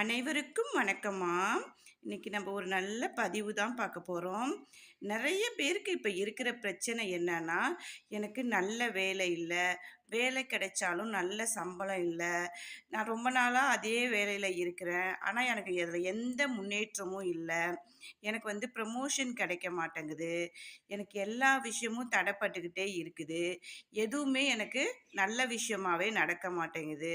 அனைவருக்கும் வணக்கம்மா. இன்னைக்கு நம்ம ஒரு நல்ல பதிவு தான் பார்க்க போகிறோம். நிறைய பேருக்கு இப்போ இருக்கிற பிரச்சனை என்னன்னா, எனக்கு நல்ல வேலை இல்லை, வேலை கிடைச்சாலும் நல்ல சம்பளம் இல்லை, நான் ரொம்ப நாளாக அதே வேலையில் இருக்கிறேன், ஆனால் எனக்கு அதில் எந்த முன்னேற்றமும் இல்லை, எனக்கு ப்ரமோஷன் கிடைக்க மாட்டேங்குது, எனக்கு எல்லா விஷயமும் தடைப்பட்டுக்கிட்டே இருக்குது, எதுவுமே எனக்கு நல்ல விஷயமாவே நடக்க மாட்டேங்குது,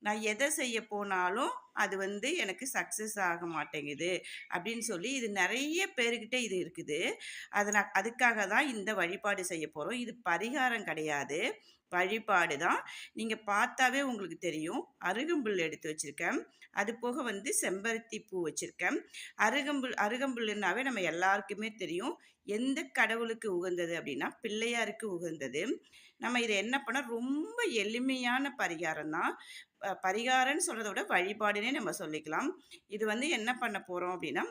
நான் எதை செய்ய போனாலும் அது எனக்கு சக்ஸஸ் ஆக மாட்டேங்குது அப்படின்னு சொல்லி இது நிறைய பேர்கிட்ட இது இருக்குது. அதுக்காக தான் இந்த வழிபாடு செய்ய போகிறோம். இது பரிகாரம் கிடையாது, வழிபாடு தான். நீங்கள் பார்த்தாவே உங்களுக்கு தெரியும். அருகம்புல் எடுத்து வச்சுருக்கேன், அது போக செம்பருத்தி பூ வச்சுருக்கேன். அருகம்புல்னாவே நம்ம எல்லாருக்குமே தெரியும் எந்த கடவுளுக்கு உகந்தது அப்படின்னா பிள்ளையாருக்கு உகந்தது. நம்ம இதை என்ன பண்ணால் ரொம்ப எளிமையான பரிகாரம் தான். பரிகாரம்னு சொல்கிறத விட வழிபாடுனே நம்ம சொல்லிக்கலாம். இது என்ன பண்ண போகிறோம் அப்படின்னா,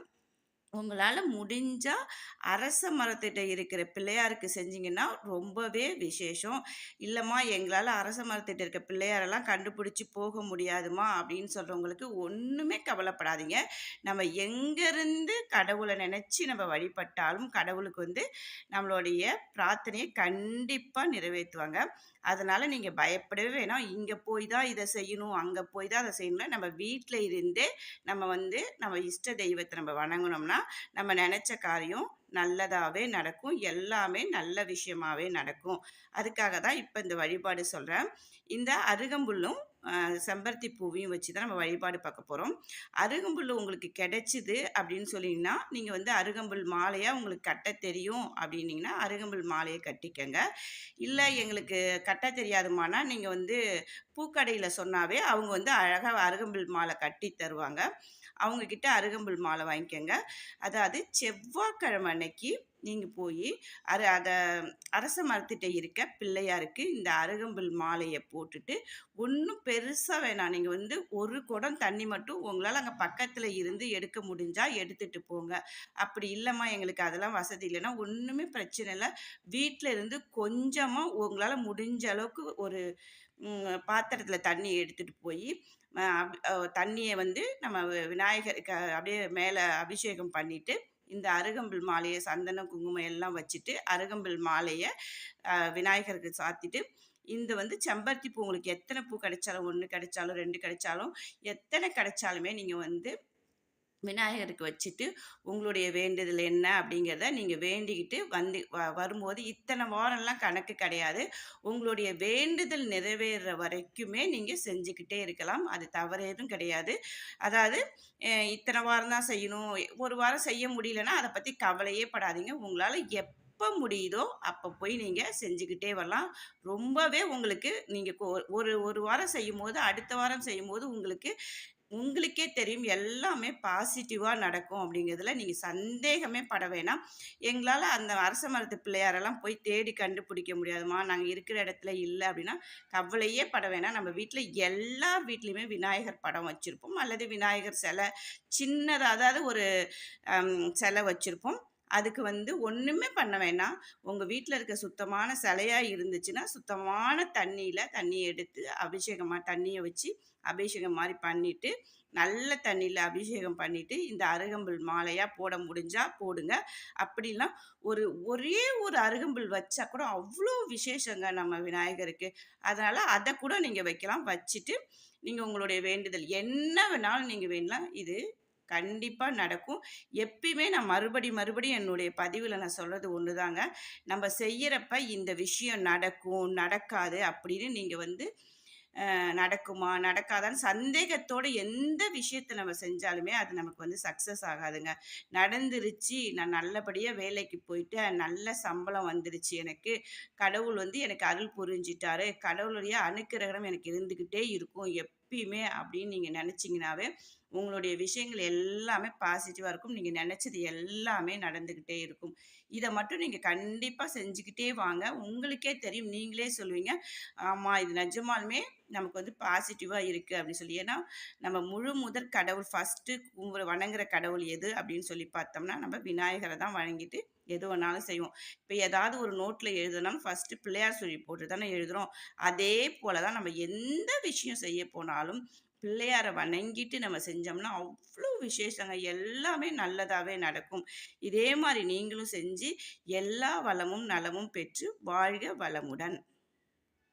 உங்களால் முடிஞ்சால் அரச மரத்திட்ட இருக்கிற பிள்ளையாருக்கு செஞ்சிங்கன்னா ரொம்பவே விசேஷம். இல்லைம்மா எங்களால் அரச மரத்திட்ட இருக்க பிள்ளையாரெல்லாம் கண்டுபிடிச்சி போக முடியாதுமா அப்படின்னு சொல்கிறவங்களுக்கு ஒன்றுமே கவலைப்படாதீங்க. நம்ம எங்கேருந்து கடவுளை நினச்சி நம்ம வழிபட்டாலும் கடவுளுக்கு நம்மளுடைய பிரார்த்தனையை கண்டிப்பாக நிறைவேற்றுவாங்க. அதனால் நீங்கள் பயப்படவே வேணாம். இங்கே போய் தான் இதை செய்யணும், அங்கே போய் தான் அதை செய்யணும். நம்ம வீட்டில் இருந்தே நம்ம இஷ்ட தெய்வத்தை நம்ம வணங்கினோம்னா நம்ம நினச்ச காரியம் நல்லதாகவே நடக்கும், எல்லாமே நல்ல விஷயமாகவே நடக்கும். அதுக்காக தான் இப்போ இந்த வழிபாடு சொல்கிறேன். இந்த அருகம்புல்லும் செம்பருத்தி பூவையும் வச்சு தான் நம்ம வழிபாடு பார்க்க போகிறோம். அருகம்புல் உங்களுக்கு கிடைச்சிது அப்படின்னு சொன்னீங்கன்னா, நீங்கள் அருகம்புல் மாலையாக உங்களுக்கு கட்ட தெரியும் அப்படின்னீங்கன்னா அருகம்புல் மாலையை கட்டிக்கங்க. இல்லை எங்களுக்கு கட்ட தெரியாதுமானா நீங்கள் பூக்கடையில் சொன்னாவே அவங்க அழகாக அருகம்புல் மாலை கட்டி தருவாங்க. அவங்கக்கிட்ட அருகம்புல் மாலை வாங்கிக்கோங்க. அதாவது செவ்வாய்க்கிழமை அன்னைக்கு நீங்கள் போய் அதை அரச மரத்திட்ட இருக்க பிள்ளையாருக்கு இந்த அருகம்புல் மாலையை போட்டுட்டு, ஒன்றும் பெருசாக வேணாம், நீங்கள் ஒரு குடம் தண்ணி மட்டும் உங்களால் அங்கே பக்கத்தில் இருந்து எடுக்க முடிஞ்சால் எடுத்துகிட்டு போங்க. அப்படி இல்லைம்மா எங்களுக்கு அதெல்லாம் வசதி இல்லைன்னா ஒன்றுமே பிரச்சனை இல்லை. வீட்டில் இருந்து கொஞ்சமாக உங்களால் முடிஞ்ச அளவுக்கு ஒரு பாத்திரத்தில் தண்ணி எடுத்துகிட்டு போய் தண்ணியை நம்ம விநாயகருக்கு அப்படியே மேலே அபிஷேகம் பண்ணிவிட்டு, இந்த அருகம்புல் மாலையை சந்தனம் குங்குமம் எல்லாம் வச்சுட்டு அருகம்புல் மாலையை விநாயகருக்கு சாத்திட்டு, இந்த செம்பருத்தி பூ உங்களுக்கு எத்தனை பூ கிடைச்சாலும், 1 கிடைச்சாலும் 2 கிடைச்சாலும் எத்தனை கிடைச்சாலுமே நீங்கள் விநாயகருக்கு வச்சுட்டு உங்களுடைய வேண்டுதல் என்ன அப்படிங்கிறத நீங்கள் வேண்டிக்கிட்டு வரும்போது இத்தனை வாரம்லாம் கணக்கு கிடையாது. உங்களுடைய வேண்டுதல் நிறைவேற வரைக்குமே நீங்கள் செஞ்சுக்கிட்டே இருக்கலாம். அது தவறேதும் கிடையாது. அதாவது இத்தனை வாரம் தான் செய்யணும், ஒரு வாரம் செய்ய முடியலன்னா அதை பற்றி கவலையே படாதீங்க. உங்களால் எப்போ முடியுதோ அப்போ போய் நீங்கள் செஞ்சுக்கிட்டே வரலாம். ரொம்பவே உங்களுக்கு நீங்கள் ஒரு வாரம் செய்யும்போது அடுத்த வாரம் செய்யும்போது உங்களுக்கே தெரியும் எல்லாமே பாசிட்டிவாக நடக்கும் அப்படிங்கிறதுல நீங்கள் சந்தேகமே பட வேணாம். எங்களால் அந்த அரச மரத்து பிள்ளையாரெல்லாம் போய் தேடி கண்டுபிடிக்க முடியாதுமா, நாங்கள் இருக்கிற இடத்துல இல்லை அப்படின்னா கவலையே பட வேணாம். நம்ம வீட்டில் எல்லா வீட்லேயுமே விநாயகர் படம் வச்சுருப்போம், அல்லது விநாயகர் சிலை சின்னதாக, அதாவது ஒரு சிலை வச்சுருப்போம். அதுக்கு ஒன்றுமே பண்ண வேணாம். உங்கள் வீட்டில் இருக்க சுத்தமான சிலையாக இருந்துச்சுன்னா சுத்தமான தண்ணியை எடுத்து தண்ணியை வச்சு அபிஷேகம் மாதிரி பண்ணிவிட்டு, நல்ல தண்ணியில் அபிஷேகம் பண்ணிவிட்டு இந்த அருகம்புல் மாலையாக போட முடிஞ்சால் போடுங்க. அப்படின்னா ஒரே ஒரு அருகம்புல் வச்சா கூட அவ்வளோ விசேஷங்க நம்ம விநாயகருக்கு. அதனால் அதை கூட நீங்கள் வைக்கலாம். வச்சுட்டு நீங்கள் உங்களுடைய வேண்டுதல் என்ன வேணாலும் நீங்கள் வேண்டலாம். இது கண்டிப்பாக நடக்கும். எப்பயுமே நான் மறுபடியும் என்னுடைய பதிவில் நான் சொல்கிறது ஒன்று தாங்க. நம்ம செய்கிறப்ப இந்த விஷயம் நடக்கும் நடக்காது அப்படின்னு நீங்கள் நடக்குமா நடக்காதான்னு சந்தேகத்தோடு எந்த விஷயத்தை நம்ம செஞ்சாலுமே அது நமக்கு சக்ஸஸ் ஆகாதுங்க. நடந்துருச்சு, நான் நல்லபடியாக வேலைக்கு போயிட்டேன், நல்ல சம்பளம் வந்துருச்சு, எனக்கு கடவுள் எனக்கு அருள் புரிஞ்சிட்டாரு, கடவுளுடைய அனுக்கிரகம் எனக்கு இருந்துக்கிட்டே இருக்கும் எப்பயுமே அப்படின்னு நீங்கள் நினச்சிங்கனாவே உங்களுடைய விஷயங்கள் எல்லாமே பாசிட்டிவாக இருக்கும். நீங்கள் நினச்சது எல்லாமே நடந்துக்கிட்டே இருக்கும். இதை மட்டும் நீங்கள் கண்டிப்பாக செஞ்சுக்கிட்டே வாங்க. உங்களுக்கே தெரியும், நீங்களே சொல்லுவீங்க, ஆமாம் இது நிஜமாலுமே நமக்கு பாசிட்டிவாக இருக்குது அப்படின்னு சொல்லி. ஏன்னா நம்ம முழு முதற் கடவுள் ஃபஸ்ட்டு வணங்குற கடவுள் எது அப்படின்னு சொல்லி பார்த்தோம்னா நம்ம விநாயகரை தான் வணங்கிட்டு எது வேணாலும் செய்வோம். இப்போ ஏதாவது ஒரு நோட்டில் எழுதுனாலும் ஃபஸ்ட்டு பிள்ளையார் சொல்லி போட்டு தானே எழுதுகிறோம். அதே போல் தான் நம்ம எந்த விஷயம் செய்ய போனாலும் பிள்ளையார வணங்கிட்டு நம்ம செஞ்சோம்னா, அவ்ளோ விசேஷங்க. எல்லாமே நல்லதாவே நடக்கும். இதே மாரி நீங்களும் செஞ்சு எல்லா வளமும், நலமும் பெற்று வாழ்க வளமுடன்.